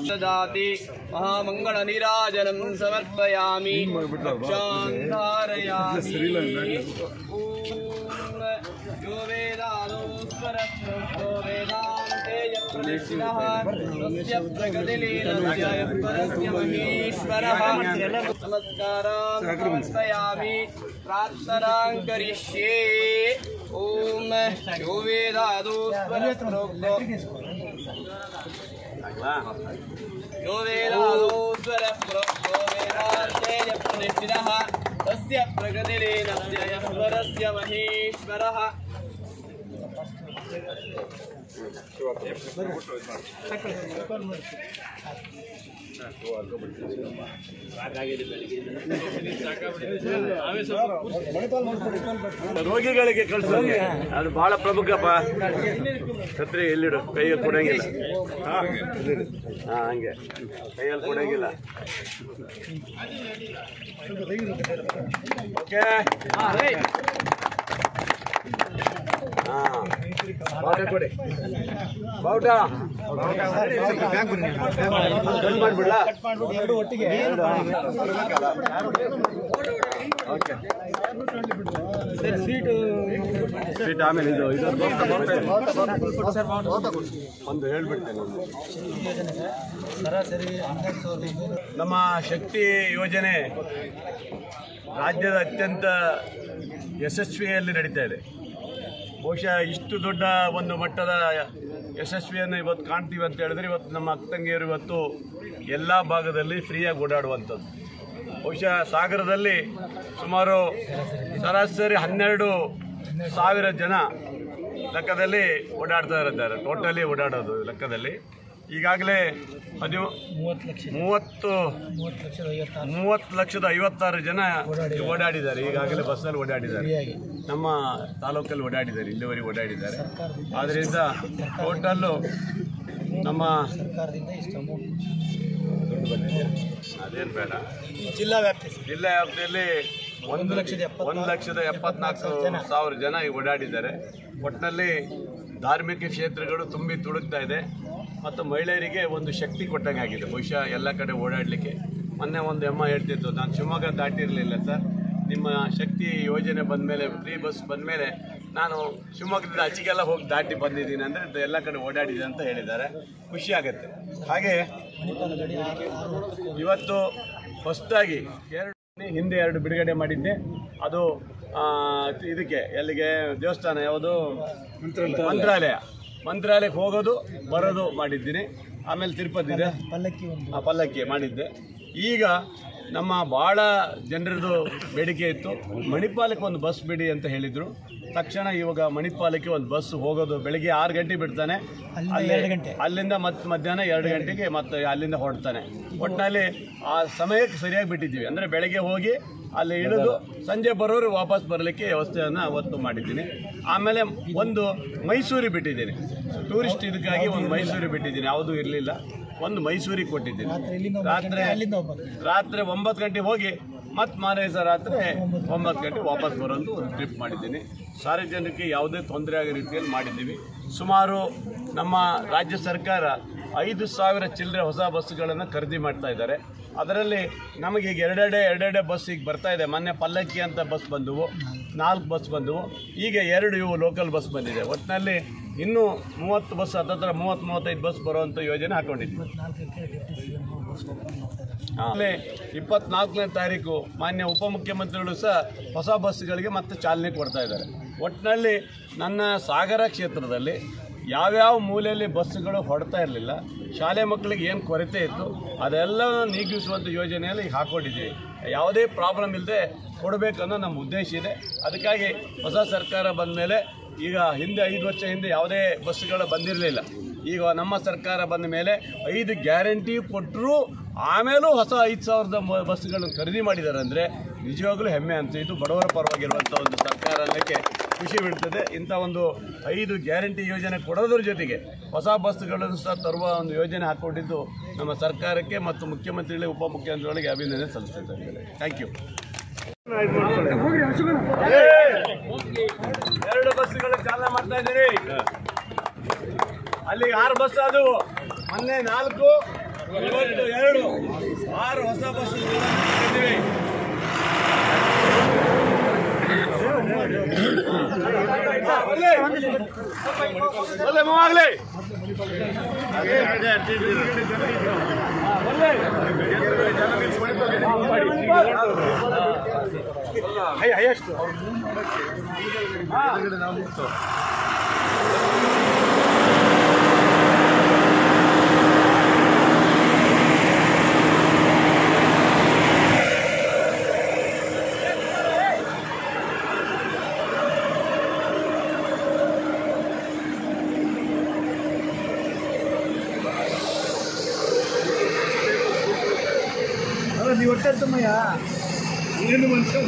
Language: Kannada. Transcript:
ददाति महामंगल नीराजनं समर्पयामि धारयामि यो वेदानो स्वरत्रो वेदान्ते यत्प्रतिष्ठितः तस्य प्रगतिलीनस्य परस्य महेश्वरः नमस्कारान् समर्पयामि प्रार्थनां करिष्ये ओम यो वेदानो स्वरत्रो यो वेदानो स्वरत्रो वेदान्ते यत्प्रतिष्ठितः तस्य प्रगतिलीनस्य यस्वरस्य महेश्वरः ರೋಗಿಗಳಿಗೆ ಕಳಿಸೋದು ಅದು ಬಹಳ ಪ್ರಮುಖಪ್ಪ. ಛತ್ರಿ ಎಲ್ಲಿಡು, ಕೈಯಲ್ಲಿ ಕೊಡಂಗಿಲ್ಲ. ಹಂಗೆ ಕೈಯಲ್ಲಿ ಕೊಡಂಗಿಲ್ಲ. ಓಕೆ, ಬಾವುಟ ಕೊಡಿ. ಬಾವುಟ ಮಾಡ್ಬಿಡ್ಲ ಸ್ವೀಟ್ ಆಮೇಲೆ ಇದು ಒಂದು ಹೇಳ್ಬಿಡ್ತೇನೆ. ನಮ್ಮ ಶಕ್ತಿ ಯೋಜನೆ ರಾಜ್ಯದ ಅತ್ಯಂತ ಯಶಸ್ವಿಯಲ್ಲಿ ನಡೀತಾ ಇದೆ. ಬಹುಶಃ ಇಷ್ಟು ದೊಡ್ಡ ಒಂದು ಮಟ್ಟದ ಯಶಸ್ವಿಯನ್ನು ಇವತ್ತು ಕಾಣ್ತೀವಿ ಅಂತ ಹೇಳಿದ್ರೆ ಇವತ್ತು ನಮ್ಮ ಅಕ್ಕ ತಂಗಿಯರು ಇವತ್ತು ಎಲ್ಲ ಭಾಗದಲ್ಲಿ ಫ್ರೀಯಾಗಿ ಓಡಾಡುವಂಥದ್ದು. ಬಹುಶಃ ಸಾಗರದಲ್ಲಿ ಸುಮಾರು ಸರಾಸರಿ 12,000 ಜನ ಲೆಕ್ಕದಲ್ಲಿ ಓಡಾಡ್ತಾ ಇದ್ದಾರೆ. ಟೋಟಲಿ ಓಡಾಡೋದು ಲೆಕ್ಕದಲ್ಲಿ ಈಗಾಗಲೇ 30,56,000 ಜನ ಓಡಾಡಿದ್ದಾರೆ. ಈಗಾಗಲೇ ಬಸ್ಸಲ್ಲಿ ಓಡಾಡಿದ್ದಾರೆ, ನಮ್ಮ ತಾಲೂಕಲ್ಲಿ ಓಡಾಡಿದ್ದಾರೆ, ಇಲ್ಲಿವರೆಗೆ ಓಡಾಡಿದ್ದಾರೆ. ಆದ್ದರಿಂದ ಟೋಟಲ್ಲು ನಮ್ಮ ಅದೇನು ಬೇಡ, ಜಿಲ್ಲಾ ವ್ಯಾಪ್ತಿಯಲ್ಲಿ 1,74,000 ಜನ ಈಗ ಓಡಾಡಿದ್ದಾರೆ. ಒಟ್ಟಿನಲ್ಲಿ ಧಾರ್ಮಿಕ ಕ್ಷೇತ್ರಗಳು ತುಂಬಿ ತುಳುಕ್ತಾ ಇದೆ ಮತ್ತು ಮಹಿಳೆಯರಿಗೆ ಒಂದು ಶಕ್ತಿ ಕೊಟ್ಟಂಗೆ ಆಗಿದೆ. ಬಹುಶಃ ಎಲ್ಲ ಕಡೆ ಓಡಾಡಲಿಕ್ಕೆ. ಮೊನ್ನೆ ಒಂದು ಅಮ್ಮ ಹೇಳ್ತಿತ್ತು, ನಾನು ಶಿವಮೊಗ್ಗ ದಾಟಿರಲಿಲ್ಲ ಸರ್, ನಿಮ್ಮ ಶಕ್ತಿ ಯೋಜನೆ ಬಂದಮೇಲೆ, ಫ್ರೀ ಬಸ್ ಬಂದಮೇಲೆ ನಾನು ಶಿವಮೊಗ್ಗದಿಂದ ಆಚೆಗೆಲ್ಲ ಹೋಗಿ ದಾಟಿ ಬಂದಿದ್ದೀನಿ ಅಂದರೆ ಎಲ್ಲ ಕಡೆ ಓಡಾಡಿದೆ ಅಂತ ಹೇಳಿದ್ದಾರೆ. ಖುಷಿ ಆಗುತ್ತೆ. ಹಾಗೆ ಇವತ್ತು ಹೊಸದಾಗಿ ಹಿಂದೆ 2 ಬಿಡುಗಡೆ ಮಾಡಿದ್ದೆ. ಅದು ಇದಕ್ಕೆ ಎಲ್ಲಿಗೆ ದೇವಸ್ಥಾನ ಯಾವುದು, ಮಂತ್ರಾಲಯಕ್ಕೆ ಹೋಗೋದು ಬರೋದು ಮಾಡಿದ್ದೀನಿ. ಆಮೇಲೆ ತಿರುಪತಿ ಇದೆ, ಪಲ್ಲಕ್ಕಿ ಮಾಡಿದ್ದೆ. ಈಗ ನಮ್ಮ ಭಾಳ ಜನರದು ಬೇಡಿಕೆ ಇತ್ತು, ಮಣಿಪಾಲಕ್ಕೆ ಒಂದು ಬಸ್ ಬಿಡಿ ಅಂತ ಹೇಳಿದರು. ತಕ್ಷಣ ಇವಾಗ ಮಣಿಪಾಲಕ್ಕೆ ಒಂದು ಬಸ್ ಹೋಗೋದು ಬೆಳಗ್ಗೆ 6 ಗಂಟೆಗೆ ಬಿಡ್ತಾನೆ, ಅಲ್ಲಿಂದ ಮತ್ತೆ ಮಧ್ಯಾಹ್ನ 2 ಗಂಟೆಗೆ ಮತ್ತೆ ಅಲ್ಲಿಂದ ಹೊರಡ್ತಾನೆ. ಒಟ್ಟಿನಲ್ಲಿ ಆ ಸಮಯಕ್ಕೆ ಸರಿಯಾಗಿ ಬಿಟ್ಟಿದ್ದೀವಿ. ಅಂದರೆ ಬೆಳಗ್ಗೆ ಹೋಗಿ ಅಲ್ಲಿ ಇಳಿದು ಸಂಜೆ ಬರೋರು ವಾಪಸ್ ಬರಲಿಕ್ಕೆ ವ್ಯವಸ್ಥೆಯನ್ನು ಅವತ್ತು ಮಾಡಿದ್ದೀನಿ. ಆಮೇಲೆ ಒಂದು ಮೈಸೂರಿಗೆ ಬಿಟ್ಟಿದ್ದೀನಿ, ಟೂರಿಸ್ಟ್ ಇದಕ್ಕಾಗಿ ಒಂದು ಮೈಸೂರಿಗೆ ಬಿಟ್ಟಿದ್ದೀನಿ. ಯಾವುದೂ ಇರಲಿಲ್ಲ, ಒಂದು ಮೈಸೂರಿಗೆ ಕೊಟ್ಟಿದ್ದೀನಿ. ರಾತ್ರಿ 9 ಗಂಟೆಗೆ ಹೋಗಿ ಮತ್ತು ಮಾರನೇ ದಿವಸ ರಾತ್ರಿ 9 ಗಂಟೆಗೆ ವಾಪಸ್ ಬರೋದು ಒಂದು ಟ್ರಿಪ್ ಮಾಡಿದ್ದೀನಿ. ಸಾರ್ವಜನಿಕರಿಗೆ ಯಾವುದೇ ತೊಂದರೆ ಆಗೋ ರೀತಿಯಲ್ಲಿ ಮಾಡಿದ್ದೀವಿ. ಸುಮಾರು ನಮ್ಮ ರಾಜ್ಯ ಸರ್ಕಾರ 5,000 ಚಿಲ್ಲರೆ ಹೊಸ ಬಸ್ಸುಗಳನ್ನು ಖರೀದಿ ಮಾಡ್ತಾ ಇದ್ದಾರೆ. ಅದರಲ್ಲಿ ನಮಗೆ ಈಗ ಎರಡೆರಡೆ ಬಸ್ ಈಗ ಬರ್ತಾ ಇದೆ. ಮೊನ್ನೆ ಪಲ್ಲಕ್ಕಿ ಅಂತ ಬಸ್ ಬಂದವು, 4 ಬಸ್ ಬಂದವು. ಈಗ 2 ಇವು ಲೋಕಲ್ ಬಸ್ ಬಂದಿದೆ. ಒಟ್ಟಿನಲ್ಲಿ ಇನ್ನೂ 30 ಬಸ್, ಹತ್ತಿರ 30-35 ಬಸ್ ಬರುವಂಥ ಯೋಜನೆ ಹಾಕೊಂಡಿದ್ವಿ. ಆಮೇಲೆ 24ನೇ ತಾರೀಕು ಮಾನ್ಯ ಉಪಮುಖ್ಯಮಂತ್ರಿಗಳು ಸಹ ಹೊಸ ಬಸ್ಗಳಿಗೆ ಮತ್ತೆ ಚಾಲನೆ ಕೊಡ್ತಾ ಇದ್ದಾರೆ. ಒಟ್ಟಿನಲ್ಲಿ ನನ್ನ ಸಾಗರ ಕ್ಷೇತ್ರದಲ್ಲಿ ಯಾವ್ಯಾವ ಮೂಲೆಯಲ್ಲಿ ಬಸ್ಸುಗಳು ಹೊಡ್ತಾ ಇರಲಿಲ್ಲ, ಶಾಲೆ ಮಕ್ಕಳಿಗೆ ಏನು ಕೊರತೆ ಇತ್ತು ಅದೆಲ್ಲ ನೀಗಿಸುವಂಥ ಯೋಜನೆಯಲ್ಲಿ ಈಗ ಹಾಕ್ಕೊಂಡಿದ್ದೀವಿ. ಯಾವುದೇ ಪ್ರಾಬ್ಲಮ್ ಇಲ್ಲದೆ ಕೊಡಬೇಕನ್ನೋ ನಮ್ಮ ಉದ್ದೇಶ ಇದೆ. ಅದಕ್ಕಾಗಿ ಹೊಸ ಸರ್ಕಾರ ಬಂದ ಮೇಲೆ ಈಗ ಹಿಂದೆ 5 ವರ್ಷ ಹಿಂದೆ ಯಾವುದೇ ಬಸ್ಸುಗಳು ಬಂದಿರಲಿಲ್ಲ. ಈಗ ನಮ್ಮ ಸರ್ಕಾರ ಬಂದ ಮೇಲೆ 5 ಗ್ಯಾರಂಟಿ ಕೊಟ್ಟರು, ಆಮೇಲೂ ಹೊಸ 5,000 ಬಸ್ಸುಗಳನ್ನು ಖರೀದಿ ಮಾಡಿದ್ದಾರೆ ಅಂದರೆ ನಿಜವಾಗ್ಲೂ ಹೆಮ್ಮೆ ಅಂತ. ಇದು ಬಡವರ ಪರವಾಗಿರುವಂಥ ಒಂದು ಸರ್ಕಾರ ಅನ್ನೋಕ್ಕೆ ಖುಷಿ ಬಿಡ್ತದೆ. ಇಂಥ ಒಂದು 5 ಗ್ಯಾರಂಟಿ ಯೋಜನೆ ಕೊಡೋದ್ರ ಜೊತೆಗೆ ಹೊಸ ಬಸ್ಸುಗಳನ್ನು ಸಹ ತರುವ ಒಂದು ಯೋಜನೆ ಹಾಕ್ಕೊಂಡಿದ್ದು ನಮ್ಮ ಸರ್ಕಾರಕ್ಕೆ ಮತ್ತು ಮುಖ್ಯಮಂತ್ರಿಗಳಿಗೆ, ಉಪಮುಖ್ಯಮಂತ್ರಿಗಳಿಗೆ ಅಭಿನಂದನೆ ಸಲ್ಲಿಸ್ತಾ ಇದ್ದಾರೆ. Thank you. 2 ಬಸ್ಗಳು ಚಾಲನೆ ಮಾಡ್ತಾ ಇದ್ದೀರಿ. ಅಲ್ಲಿ 6 ಬಸ್ ಅದು ಮೊನ್ನೆ 4, ಇವತ್ತು 2, 6 ಹೊಸ ಬಸ್ ಇದ್ದೀವಿ. ಹೈಯೆಸ್ಟ್ ನೀವು ಒಟ್ಟಮ್ಮಯ್ಯ ಏನು ಮನುಷ್ಯ